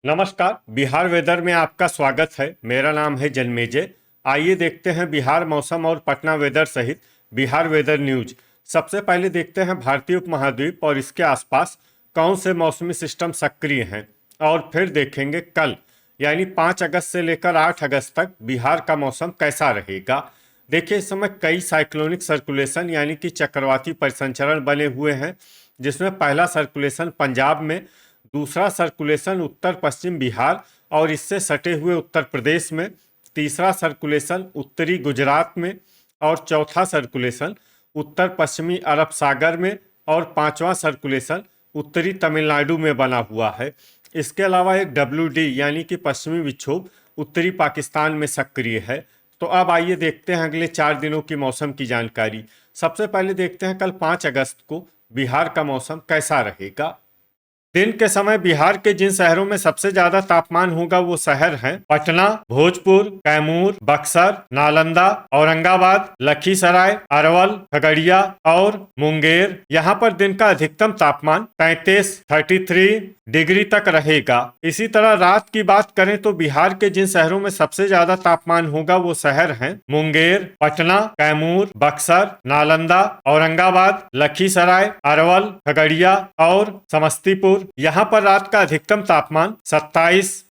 नमस्कार। बिहार वेदर में आपका स्वागत है। मेरा नाम है जन्मेजय। आइए देखते हैं बिहार मौसम और पटना वेदर सहित बिहार वेदर न्यूज। सबसे पहले देखते हैं भारतीय उपमहाद्वीप और इसके आसपास कौन से मौसमी सिस्टम सक्रिय हैं, और फिर देखेंगे कल यानी 5 अगस्त से लेकर 8 अगस्त तक बिहार का मौसम कैसा रहेगा। देखिए, इस समय कई साइक्लोनिक सर्कुलेशन यानी कि चक्रवाती परिसंचरण बने हुए हैं, जिसमें पहला सर्कुलेशन पंजाब में, दूसरा सर्कुलेशन उत्तर पश्चिम बिहार और इससे सटे हुए उत्तर प्रदेश में, तीसरा सर्कुलेशन उत्तरी गुजरात में और चौथा सर्कुलेशन उत्तर पश्चिमी अरब सागर में और पांचवा सर्कुलेशन उत्तरी तमिलनाडु में बना हुआ है। इसके अलावा एक WD यानी कि पश्चिमी विक्षोभ उत्तरी पाकिस्तान में सक्रिय है। तो अब आइए देखते हैं अगले 4 दिनों की मौसम की जानकारी। सबसे पहले देखते हैं कल 5 अगस्त को बिहार का मौसम कैसा रहेगा। दिन के समय बिहार के जिन शहरों में सबसे ज्यादा तापमान होगा वो शहर हैं पटना, भोजपुर, कैमूर, बक्सर, नालंदा, औरंगाबाद, लखीसराय, अरवल, खगड़िया और मुंगेर। यहाँ पर दिन का अधिकतम तापमान 33 डिग्री तक रहेगा। इसी तरह रात की बात करें तो बिहार के जिन शहरों में सबसे ज्यादा तापमान होगा वो शहर हैं मुंगेर, पटना, कैमूर, बक्सर, नालंदा, औरंगाबाद, लखीसराय, अरवल, खगड़िया और समस्तीपुर। यहाँ पर रात का अधिकतम तापमान 27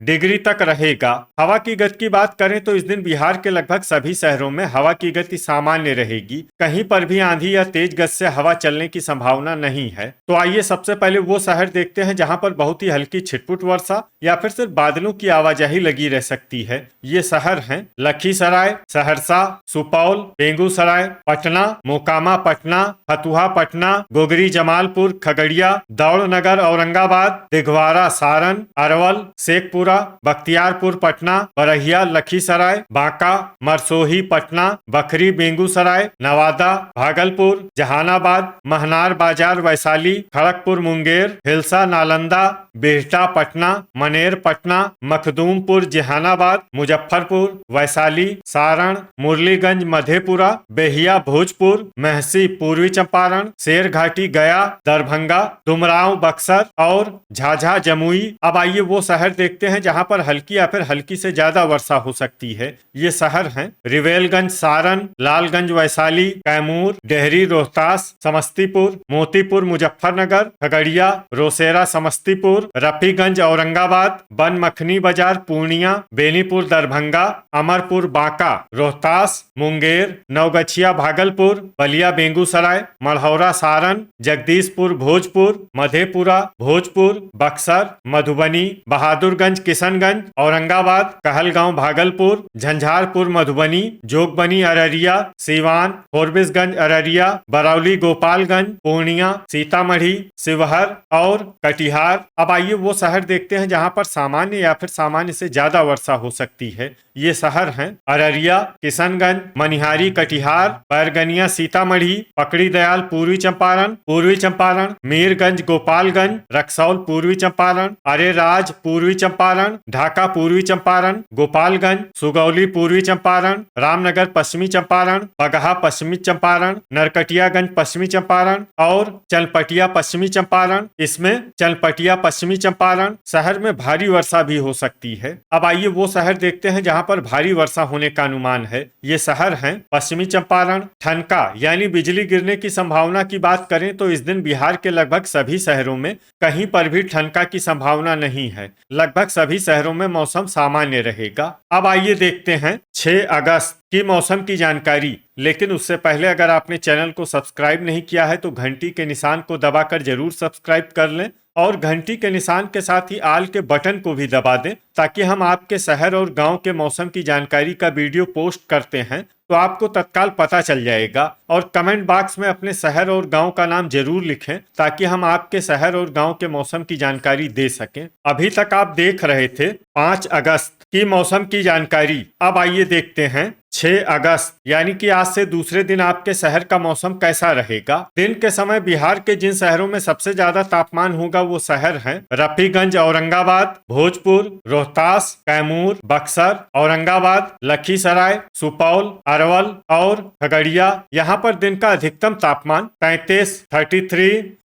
डिग्री तक रहेगा। हवा की गति की बात करें तो इस दिन बिहार के लगभग सभी शहरों में हवा की गति सामान्य रहेगी। कहीं पर भी आंधी या तेज गति से हवा चलने की संभावना नहीं है। तो आइए सबसे पहले वो शहर देखते हैं जहाँ पर बहुत ही हल्की छिटपुट वर्षा या फिर सिर्फ बादलों की आवाजाही लगी रह सकती है। ये शहर हैं लखीसराय, सहरसा, सुपौल, बेगूसराय, पटना, मोकामा पटना, फतुहा पटना, गोगरी जमालपुर, खगड़िया, दौड़नगर औरंगाबाद, दिघवारा सारण, अरवल, शेखपुरा, बख्तियारपुर पटना, बरहिया लखीसराय, बांका, मरसोही पटना, बखरी बेगूसराय, नवादा, भागलपुर, जहानाबाद, महनार बाजार वैशाली, खड़गपुर मुंगेर, हिलसा नालंदा, बिहटा पटना, मनेर पटना, मखदूमपुर जहानाबाद, मुजफ्फरपुर, वैशाली, सारण, मुरलीगंज मधेपुरा, बेहिया भोजपुर, महसी पूर्वी चंपारण, शेरघाटी गया, दरभंगा, डुमरांव बक्सर और झाझा जमुई। अब आइए वो शहर देखते हैं जहां पर हल्की या फिर हल्की से ज्यादा वर्षा हो सकती है। ये शहर हैं रिवेलगंज सारण, लालगंज वैशाली, कैमूर, डेहरी रोहतास, समस्तीपुर, मोतीपुर मुजफ्फरनगर, खगड़िया, रोसेरा समस्तीपुर, रफीगंज औरंगाबाद, बनमखनी बाजार पूर्णिया, बेनीपुर दरभंगा, अमरपुर बांका, रोहतास, मुंगेर, नवगछिया भागलपुर, बलिया बेगूसराय, मढ़ौरा सारण, जगदीशपुर भोजपुर, मधेपुरा भोजपुर, बक्सर, मधुबनी, बहादुरगंज किशनगंज, औरंगाबाद, कहलगांव भागलपुर, झंझारपुर मधुबनी, जोगबनी अररिया, सीवान, फोरबिसगंज अररिया, बरौली गोपालगंज, पूर्णिया, सीतामढ़ी, शिवहर और कटिहार। अब आइए वो शहर देखते हैं जहां पर सामान्य या फिर सामान्य से ज्यादा वर्षा हो सकती है। ये शहर हैं अररिया, किशनगंज, मनिहारी कटिहार, बैरगनिया सीतामढ़ी, पकड़ी दयाल पूर्वी चंपारण, मीरगंज गोपालगंज, रक्सौल पूर्वी चंपारण, अरेराज पूर्वी चंपारण, ढाका पूर्वी चंपारण, गोपालगंज, सुगौली पूर्वी चंपारण, रामनगर पश्चिमी चंपारण, बगहा पश्चिमी चंपारण, नरकटियागंज पश्चिमी चंपारण और चनपटिया पश्चिमी चंपारण। इसमें चनपटिया पश्चिमी चंपारण शहर में भारी वर्षा भी हो सकती है। अब आइए वो शहर देखते हैं जहां पर भारी वर्षा होने का अनुमान है। ये शहर हैं पश्चिमी चंपारण। ठनका यानी बिजली गिरने की संभावना की बात करें तो इस दिन बिहार के लगभग सभी शहरों में कहीं पर भी ठनका की संभावना नहीं है। लगभग सभी शहरों में मौसम सामान्य रहेगा। अब आइए देखते हैं 6 अगस्त की मौसम की जानकारी। लेकिन उससे पहले अगर आपने चैनल को सब्सक्राइब नहीं किया है तो घंटी के निशान को दबाकर जरूर सब्सक्राइब कर लें और घंटी के निशान के साथ ही आल के बटन को भी दबा दें, ताकि हम आपके शहर और गांव के मौसम की जानकारी का वीडियो पोस्ट करते हैं तो आपको तत्काल पता चल जाएगा। और कमेंट बॉक्स में अपने शहर और गांव का नाम जरूर लिखें ताकि हम आपके शहर और गांव के मौसम की जानकारी दे सकें। अभी तक आप देख रहे थे 5 अगस्त की मौसम की जानकारी। अब आइए देखते हैं 6 अगस्त यानी कि आज से दूसरे दिन आपके शहर का मौसम कैसा रहेगा। दिन के समय बिहार के जिन शहरों में सबसे ज्यादा तापमान होगा वो शहर हैं रफीगंज औरंगाबाद, भोजपुर, रोहतास, कैमूर, बक्सर, औरंगाबाद, लखीसराय, सुपौल, अरवल और खगड़िया। यहाँ पर दिन का अधिकतम तापमान 33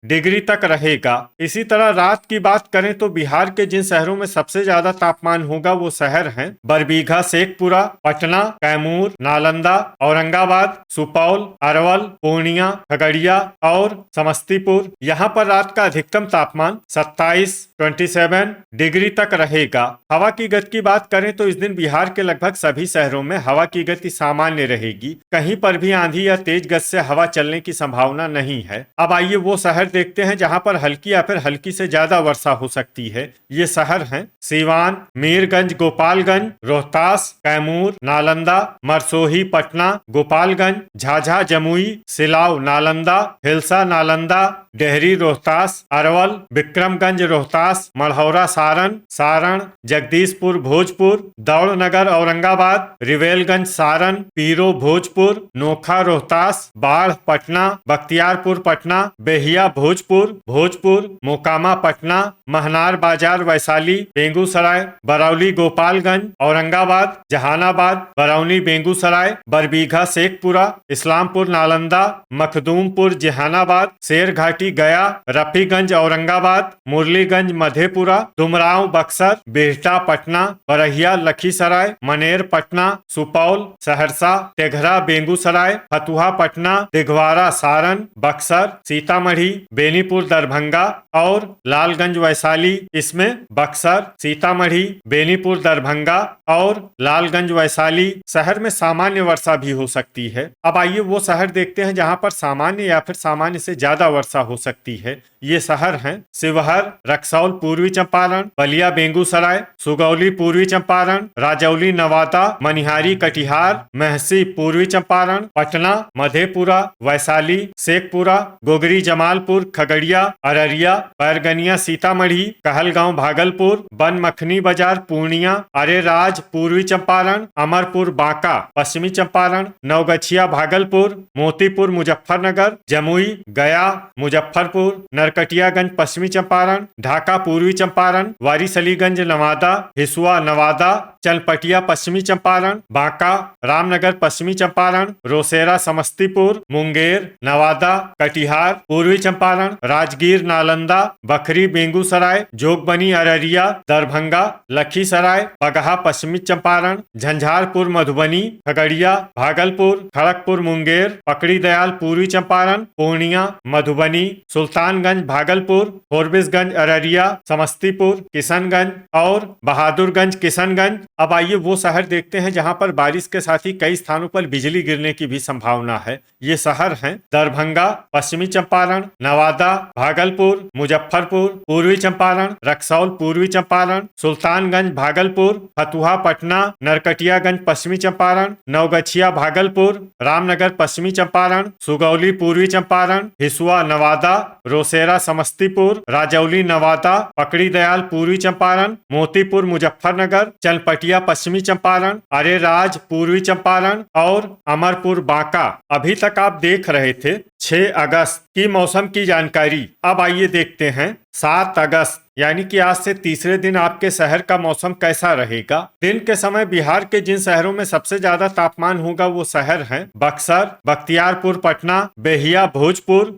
डिग्री तक रहेगा। इसी तरह रात की बात करें तो बिहार के जिन शहरों में सबसे ज्यादा तापमान होगा वो शहर हैं बरबीघा, शेखपुरा, पटना, कैमूर, नालंदा, औरंगाबाद, सुपौल, अरवल, पूर्णिया, खगड़िया और समस्तीपुर। यहाँ पर रात का अधिकतम तापमान 27 डिग्री तक रहेगा। हवा की गति की बात करें तो इस दिन बिहार के लगभग सभी शहरों में हवा की गति सामान्य रहेगी। कहीं पर भी आंधी या तेज गति से हवा चलने की संभावना नहीं है। अब आइए वो शहर देखते हैं जहां पर हल्की या फिर हल्की से ज्यादा वर्षा हो सकती है। ये शहर हैं सीवान, मीरगंज, गोपालगंज, रोहतास, कैमूर, नालंदा, मरसोही, पटना, गोपालगंज, झाझा, जमुई, सिलाव, नालंदा, हिलसा, नालंदा, डेहरी, रोहतास, अरवल, विक्रमगंज, रोहतास, मढ़ौरा, सारण, जगदीशपुर, भोजपुर, दौड़नगर, औरंगाबाद, रिवेलगंज, सारण, पीरो, भोजपुर, नोखा, रोहतास, बाढ़, पटना, बख्तियारपुर, पटना, बेहिया, भोजपुर, मोकामा, पटना, महनार बाजार, वैशाली, बेगूसराय, बरौली, गोपालगंज, औरंगाबाद, जहानाबाद, बरौनी, बेगूसराय, बरबीघा, शेखपुरा, इस्लामपुर, नालंदा, मखदूमपुर, जहानाबाद, शेरघाटी, गया, रफीगंज, औरंगाबाद, मुरलीगंज, मधेपुरा, डुमरांव, बक्सर, बिहटा, पटना, बरहिया, लखीसराय, मनेर, पटना, सुपौल, सहरसा, तेघरा, बेगूसराय, फतुहा, पटना, दिघवारा, सारण, बक्सर, सीतामढ़ी, बेनीपुर, दरभंगा और लालगंज, वैशाली। इसमें बक्सर, सीतामढ़ी, बेनीपुर, दरभंगा और लालगंज, वैशाली शहर में सामान्य वर्षा भी हो सकती है। अब आइए वो शहर देखते हैं जहां पर सामान्य या फिर सामान्य से ज्यादा वर्षा हो सकती है। ये शहर हैं शिवहर, रक्सौल, पूर्वी चंपारण, बलिया, बेगूसराय, सुगौली, पूर्वी चंपारण, राजौली, नवादा, मनिहारी, कटिहार, महसी, पूर्वी चंपारण, पटना, मधेपुरा, वैशाली, शेखपुरा, गोगरी, जमालपुर, खगड़िया, अररिया, बैरगनिया, सीतामढ़ी, कहलगांव, भागलपुर, बनमखनी बाजार, पूर्णिया, अरेराज, पूर्वी चंपारण, अमरपुर, बांका, पश्चिमी चंपारण, नवगछिया, भागलपुर, मोतीपुर, मुजफ्फरनगर, जमुई, गया, मुजफ्फरपुर, नरकटियागंज, पश्चिमी चंपारण, ढाका, पूर्वी चंपारण, वारिसलीगंज, नवादा, हिसुआ, नवादा, चलपटिया, पश्चिमी चंपारण, बांका, रामनगर, पश्चिमी चंपारण, रोसेरा, समस्तीपुर, मुंगेर, नवादा, कटिहार, पूर्वी चंपारण, राजगीर, नालंदा, बखरी, बेगूसराय, जोगबनी, अररिया, दरभंगा, लखीसराय, बगहा, पश्चिमी चंपारण, झंझारपुर, मधुबनी, खगड़िया, भागलपुर, खड़गपुर, मुंगेर, पकड़ी दयाल, पूर्वी चंपारण, पूर्णिया, मधुबनी, सुल्तानगंज, भागलपुर, फोरबिसगंज, अररिया, समस्तीपुर, किशनगंज और बहादुरगंज, किशनगंज। अब आइए वो शहर देखते हैं जहां पर बारिश के साथ ही कई स्थानों पर बिजली गिरने की भी संभावना है। ये शहर हैं दरभंगा, पश्चिमी चंपारण, नवादा, भागलपुर, मुजफ्फरपुर, पूर्वी चंपारण, रक्सौल, पूर्वी चंपारण, सुल्तानगंज, भागलपुर, फतुहा, पटना, नरकटियागंज, पश्चिमी चंपारण, नवगछिया, भागलपुर, रामनगर, पश्चिमी चंपारण, सुगौली, पूर्वी चंपारण, हिसुआ, नवादा, रोसेरा, समस्तीपुर, राजौली, नवादा, पकड़ी दयाल, पूर्वी चंपारण, मोतीपुर, मुजफ्फरनगर, चलपटिया, पश्चिमी चंपारण, अरेराज, पूर्वी चंपारण और अमरपुर, बांका। अभी तक आप देख रहे थे 6 अगस्त की मौसम की जानकारी। अब आइए देखते हैं 7 अगस्त यानी कि आज से तीसरे दिन आपके शहर का मौसम कैसा रहेगा। दिन के समय बिहार के जिन शहरों में सबसे ज्यादा तापमान होगा वो शहर हैं बक्सर, बख्तियारपुर, पटना, बेहिया, भोजपुर,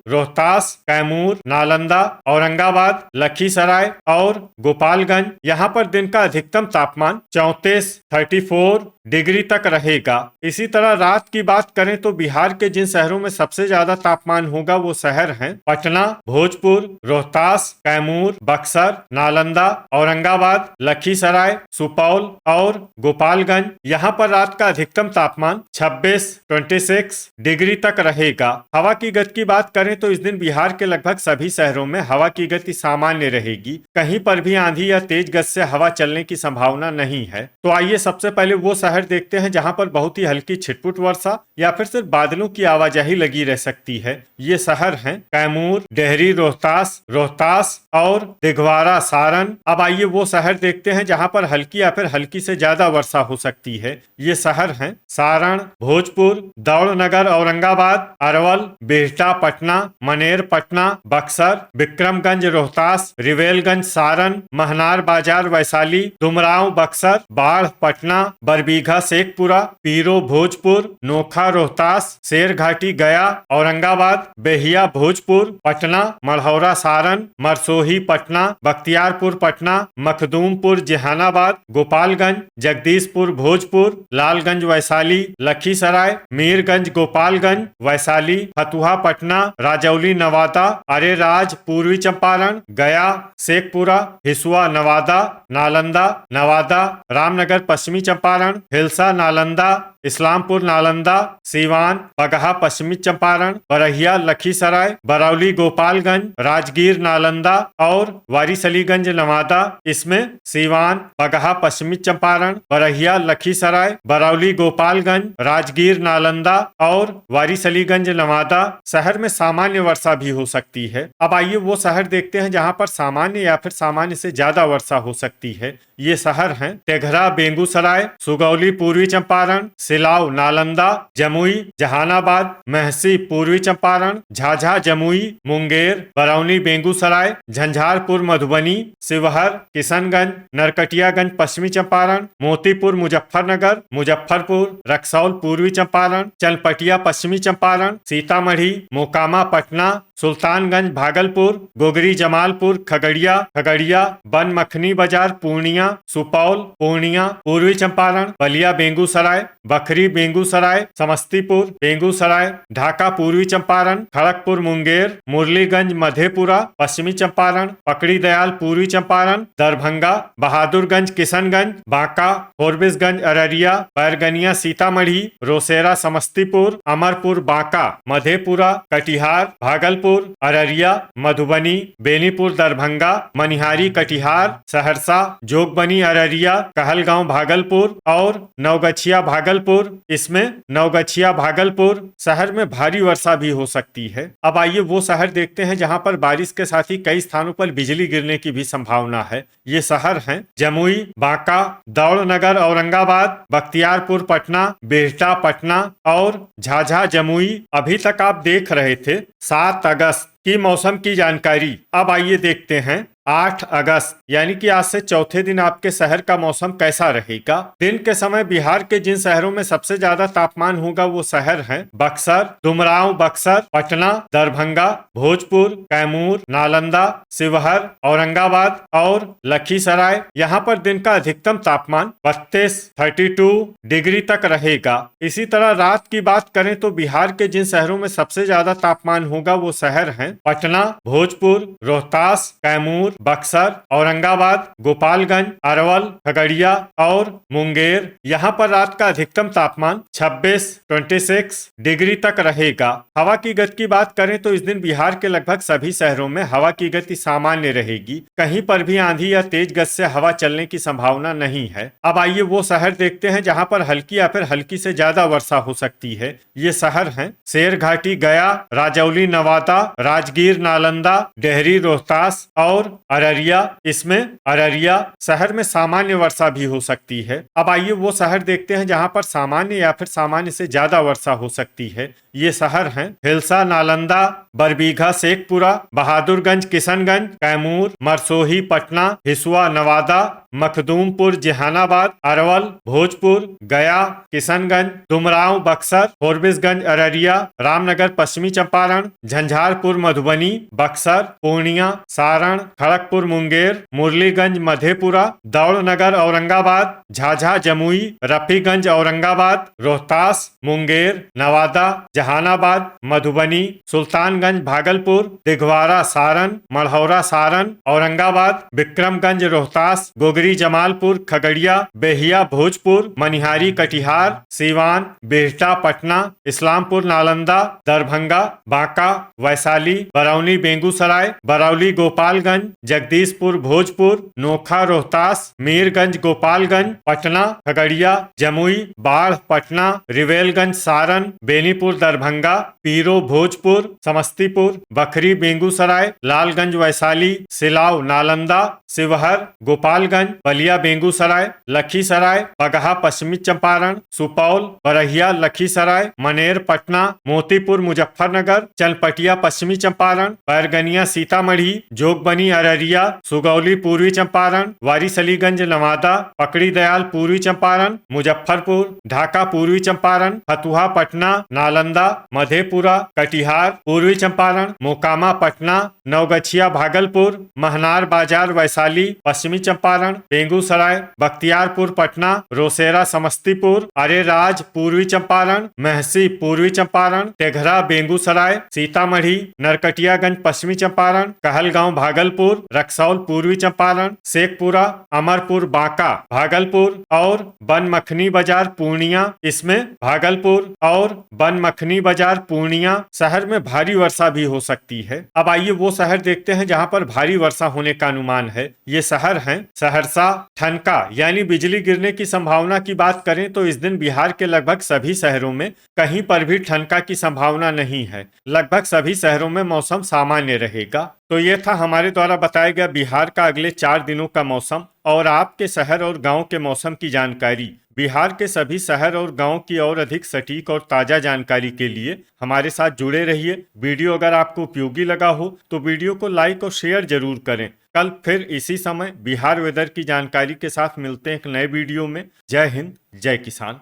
रोहतास, कैमूर, नालंदा, औरंगाबाद, लखीसराय और गोपालगंज। यहाँ पर दिन का अधिकतम तापमान 34 डिग्री तक रहेगा। इसी तरह रात की बात करें तो बिहार के जिन शहरों में सबसे ज्यादा तापमान होगा वो शहर हैं पटना, भोजपुर, रोहतास, कैमूर, बक्सर, नालंदा, औरंगाबाद, लखीसराय, सुपौल और गोपालगंज। यहाँ पर रात का अधिकतम तापमान 26 डिग्री तक रहेगा। हवा की गति की बात करें तो इस दिन बिहार के लगभग सभी शहरों में हवा की गति सामान्य रहेगी। कहीं पर भी आंधी या तेज गति से हवा चलने की संभावना नहीं है। तो आइए सबसे पहले वो शहर देखते हैं जहां पर बहुत ही हल्की छिटपुट वर्षा या फिर सिर्फ बादलों की आवाजाही लगी रह सकती है। ये शहर हैं कैमूर, डेहरी, रोहतास, रोहतास और दिघवारा, सारण। अब आइए वो शहर देखते हैं जहां पर हल्की या फिर हल्की से ज्यादा वर्षा हो सकती है। ये शहर हैं सारण, भोजपुर, दौड़नगर औरंगाबाद, अरवल, बिहटा पटना, मनेर पटना, बक्सर, विक्रमगंज रोहतास, रिवेलगंज सारण, महनार बाजार वैशाली, डुमरांव बक्सर, बाढ़ पटना, बरबीघा शेखपुरा, पीरो भोजपुर, नोखा रोहतास, शेरघाटी गया औरंगाबाद, बेहिया भोजपुर पटना, मढ़ौरा सारण, मरसोही पटना, बख्तियारपुर पटना, मखदूमपुर जहानाबाद, गोपालगंज, जगदीशपुर भोजपुर, लालगंज वैशाली, लखीसराय, मीरगंज गोपालगंज वैशाली, फतुहा पटना, राजौली नवादा, अरेराज पूर्वी चंपारण, गया शेखपुरा, हिसुआ नवादा, नालंदा नवादा, रामनगर पश्चिमी चंपारण, हिलसा नालंदा, इस्लामपुर नालंदा, सीवान बगहा पश्चिमी चंपारण, बरहिया लखीसराय, बरौली गोपालगंज, राजगीर नालंदा और वारिसलीगंज नवादा। इसमें सीवान बगहा पश्चिमी चंपारण, बरहिया लखीसराय, बरौली गोपालगंज, राजगीर नालंदा और वारिसलीगंज नवादा शहर में सामान्य वर्षा भी हो सकती है। अब आइए वो शहर देखते हैं जहां पर सामान्य या फिर सामान्य से ज्यादा वर्षा हो सकती है। ये शहर हैं तेघरा बेगूसराय, सुगौली पूर्वी चंपारण, सिलाव नालंदा, जमुई जहानाबाद, महसी पूर्वी चंपारण, झाझा जमुई, मुंगेर, बरौनी बेगूसराय, झंझारपुर मधुबनी, शिवहर, किशनगंज, नरकटियागंज पश्चिमी चंपारण, मोतीपुर मुजफ्फरनगर, मुजफ्फरपुर, रक्सौल पूर्वी चंपारण, चनपटिया पश्चिमी चंपारण, सीतामढ़ी, मोकामा पटना, सुल्तानगंज भागलपुर, गोगरी जमालपुर खगड़िया, बनमखनी बाजार पूर्णिया, सुपौल पूर्णिया पूर्वी चंपारण, बलिया बेगूसराय, बखरी बेगूसराय, समस्तीपुर बेगूसराय, ढाका पूर्वी चंपारण, खड़गपुर मुंगेर, मुरलीगंज मधेपुरा पश्चिमी चंपारण, पकड़ी दयाल पूर्वी चंपारण, दरभंगा, बहादुरगंज किशनगंज, बांका, फोरबिसगंज अररिया, बैरगनिया सीतामढ़ी, रोसेरा समस्तीपुर, अमरपुर बांका, मधेपुरा, कटिहार, भागलपुर, अररिया, मधुबनी, बेनीपुर दरभंगा, मनिहारी कटिहार, सहरसा, जोगबनी अररिया, कहलगांव भागलपुर और नवगछिया भागलपुर। इसमें नवगछिया भागलपुर शहर में भारी वर्षा भी हो सकती है। अब आइए वो शहर देखते हैं जहां पर बारिश के साथ ही कई स्थानों पर बिजली गिरने की भी संभावना है। ये शहर हैं जमुई, बांका, दौड़नगर औरंगाबाद, बख्तियारपुर पटना, बिहटा पटना और झाझा जमुई। अभी तक आप देख रहे थे 7 अगस्त की मौसम की जानकारी। अब आइए देखते हैं 8 अगस्त यानी कि आज से चौथे दिन आपके शहर का मौसम कैसा रहेगा। दिन के समय बिहार के जिन शहरों में सबसे ज्यादा तापमान होगा वो शहर हैं बक्सर, डुमरांव बक्सर, पटना, दरभंगा, भोजपुर, कैमूर, नालंदा, शिवहर, औरंगाबाद और लखीसराय। यहाँ पर दिन का अधिकतम तापमान 32 डिग्री तक रहेगा। इसी तरह रात की बात करें तो बिहार के जिन शहरों में सबसे ज्यादा तापमान होगा वो शहर हैं पटना, भोजपुर, रोहतास, कैमूर, बक्सर, औरंगाबाद, गोपालगंज, अरवल, खगड़िया और मुंगेर। यहाँ पर रात का अधिकतम तापमान 26 डिग्री तक रहेगा। हवा की गति की बात करें तो इस दिन बिहार के लगभग सभी शहरों में हवा की गति सामान्य रहेगी। कहीं पर भी आंधी या तेज गति से हवा चलने की संभावना नहीं है। अब आइए वो शहर देखते हैं जहाँ पर हल्की या फिर हल्की से ज्यादा वर्षा हो सकती है। ये शहर हैं शेरघाटी गया, राजौली नवादा, राजगीर नालंदा, डेहरी रोहतास और अररिया। इसमें अररिया शहर में सामान्य वर्षा भी हो सकती है। अब आइए वो शहर देखते हैं जहां पर सामान्य या फिर सामान्य से ज्यादा वर्षा हो सकती है। ये शहर हैं हिलसा नालंदा, बरबीघा शेखपुरा, बहादुरगंज किशनगंज, कैमूर, मरसोही पटना, हिसुआ नवादा, मखदूमपुर जहानाबाद, अरवल, भोजपुर, गया, किशनगंज, डुमरांव बक्सर, फोरबिसगंज अररिया, रामनगर पश्चिमी चंपारण, झंझारपुर मधुबनी, बक्सर, पूर्णिया, सारण, खड़गपुर मुंगेर, मुरलीगंज मधेपुरा, दौड़नगर औरंगाबाद, झाझा जमुई, रफीगंज औरंगाबाद, रोहतास, मुंगेर, नवादा, जहानाबाद, मधुबनी, सुल्तानगंज भागलपुर, दिघवारा सारण, मढ़ौरा सारण, औरंगाबाद, विक्रमगंज रोहतास, गोगरी खिसरी जमालपुर खगड़िया, बेहिया भोजपुर, मनिहारी कटिहार, सीवान बिहटा पटना, इस्लामपुर नालंदा, दरभंगा बांका, वैशाली, बरौनी बेगूसराय, बरौली गोपालगंज, जगदीशपुर भोजपुर, नोखा रोहतास, मीरगंज गोपालगंज, पटना खगड़िया, जमुई बाढ़ पटना, रिवेलगंज सारण, बेनीपुर दरभंगा, पीरो भोजपुर, समस्तीपुर, बखरी बेगूसराय, लालगंज वैशाली, सिलाव नालंदा, शिवहर गोपालगंज, बलिया बेगूसराय, लखीसराय, बगहा पश्चिमी चंपारण, सुपौल, बरहिया लखीसराय, मनेर पटना, मोतीपुर मुजफ्फरनगर, चनपटिया पश्चिमी चंपारण, बैरगनिया सीतामढ़ी, जोगबनी अररिया, सुगौली पूर्वी चंपारण, वारिसलीगंज नवादा, पकड़ी दयाल पूर्वी चंपारण, मुजफ्फरपुर, ढाका पूर्वी चंपारण, फतुहा पटना, नालंदा, मधेपुरा, कटिहार पूर्वी चंपारण, मोकामा पटना, नवगछिया भागलपुर, महनार बाजार वैशाली पश्चिमी चंपारण, बेगूसराय, बख्तियारपुर पटना, रोसेरा समस्तीपुर, अरेराज पूर्वी चंपारण, महसी पूर्वी चंपारण, तेघरा बेगूसराय, सीतामढ़ी, नरकटियागंज पश्चिमी चंपारण, कहलगांव भागलपुर, रक्सौल पूर्वी चंपारण, शेखपुरा, अमरपुर बांका भागलपुर और बनमखनी बाजार पूर्णिया। इसमें भागलपुर और बनमखनी बाजार पूर्णिया शहर में भारी वर्षा भी हो सकती है। अब आइए वो शहर देखते हैं जहां पर भारी वर्षा होने का अनुमान है। ये शहर हैं सहरसा, ठनका यानी बिजली गिरने की संभावना की बात करें तो इस दिन बिहार के लगभग सभी शहरों में कहीं पर भी ठनका की संभावना नहीं है। लगभग सभी शहरों में मौसम सामान्य रहेगा। तो ये था हमारे द्वारा बताया गया बिहार का अगले 4 दिनों का मौसम और आपके शहर और गांव के मौसम की जानकारी। बिहार के सभी शहर और गांव की और अधिक सटीक और ताज़ा जानकारी के लिए हमारे साथ जुड़े रहिए। वीडियो अगर आपको उपयोगी लगा हो तो वीडियो को लाइक और शेयर जरूर करें। कल फिर इसी समय बिहार वेदर की जानकारी के साथ मिलते हैं एक नए वीडियो में। जय हिंद, जय किसान।